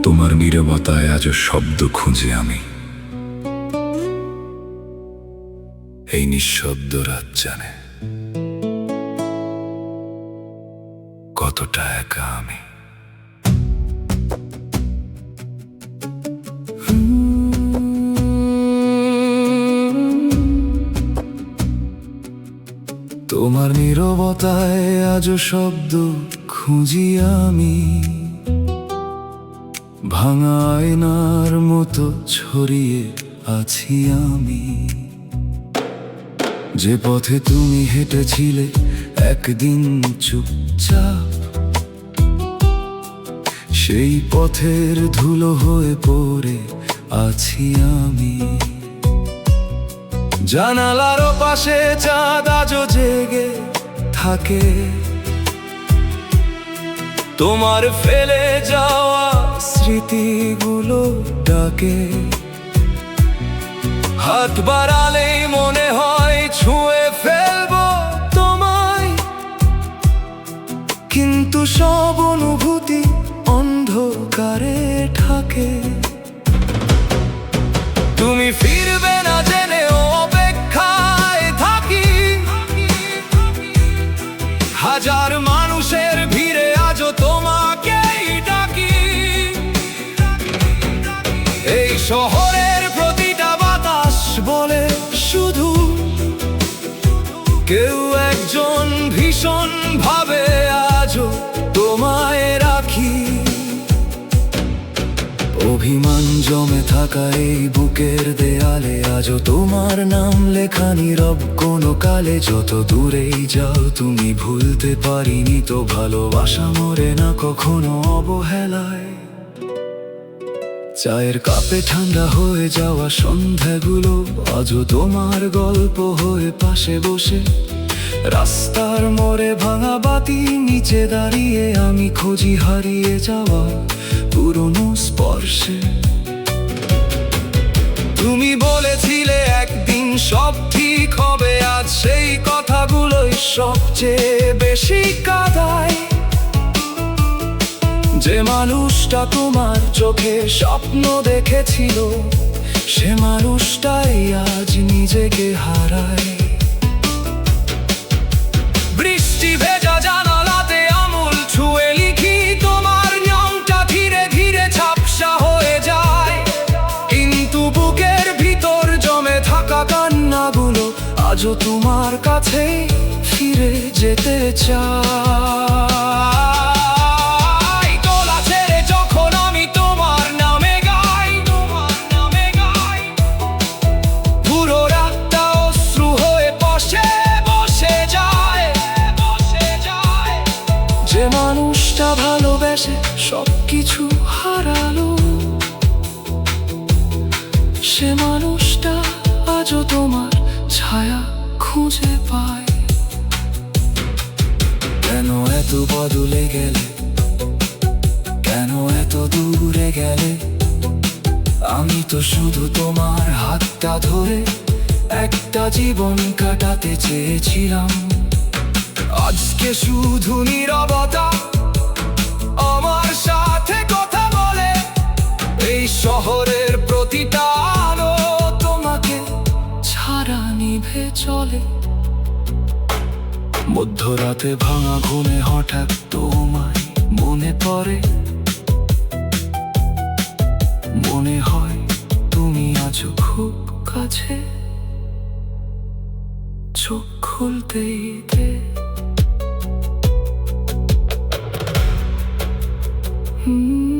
তোমার নীরবতায় আজও শব্দ খুঁজে আমি, এই নিঃশব্দ রাত জানে কতটা একা আমি। তোমার নীরবতায় আজও শব্দ খুঁজি আমি, ভাঙা আয়নার মতো ছড়িয়ে আছি আমি। যে পথে তুমি হেঁটেছিলে একদিন চুপচাপ, সেই পথের ধুলো হয়ে পড়ে আছি আমি। জানালার পাশে চাঁদ আজও জেগে থাকে, তোমার ফেলে যাওয়া স্মৃতিগুলো ডাকে। হাত বাড়ালেই মনে হয় ছুঁয়ে ফেলবো তোমায়, কিন্তু সব অনুভূতি অন্ধকারে ঢাকে। তুমি ফিরবে না জেনে অপেক্ষায় থাকি, হাজার মানুষের ভিড়ে আজও তোমাকেই ডাকি। এই শহরের প্রতিটা বাতাস বলে শুধু কেউ একজন ভীষণ ভাবে আজও তোমায় রাখি। অভিমান জমে থাকা এই বুকের দেয়ালে আজও তোমার নাম লেখা নীরব কোনো কালে। যত দূরেই যাও তুমি ভুলতে পারিনি তো, ভালোবাসা মরে না কখনো অবহেলায়। চায়ের কাপে ঠান্ডা হয়ে যাওয়া সন্ধ্যাগুলো আজও তোমার গল্প হয়ে পাশে বসে। রাস্তার মোড়ে ভাঙা বাতি নিচে দাঁড়িয়ে আমি খুঁজি হারিয়ে যাওয়া পুরনো স্পর্শে। তুমি বলেছিলে একদিন সব ঠিক হবে, আজ সেই কথাগুলোই সবচেয়ে বেশি কাঁদায়। যে মানুষটা তোমার চোখে স্বপ্ন দেখেছিল, সে মানুষটাই আজ নিজেকে হারায়। বৃষ্টি ভেজা জানালাতে আঙুল ছুঁয়ে লিখি তোমার নামটা, ধীরে ধীরে ঝাপসা হয়ে যায়। কিন্তু বুকের ভিতর জমে থাকা কান্নাগুলো আজও তোমার কাছে ফিরে যেতে চায়। গলা ছেড়ে যখন আমি তোমার নামে গাই, পুরো রাতটা অশ্রু হয়ে বসে বসে যায়। যে মানুষটা ভালোবেসে সবকিছু হারালো, সে মানুষটা আজও তোমার ছায়া খুঁজে পায়। কেন এত বদলে গেলে, কেন এত দূরে গেলে? আমি তো শুধু তোমার হাতটা ধরে একটা জীবন কাটাতে চেয়েছিলাম। আজকে শুধু নীরবতা আমার সাথে কথা বলে, এই শহরের প্রতিটা আলো তোমাকে ছাড়া নিভে চলে। মধ্যরাতে ভাঙা ঘুমে হঠাৎ তোমায় মনে পড়ে, মনে হয় তুমি আজও খুব কাছে। চোখ খুলতেই দে, হুম।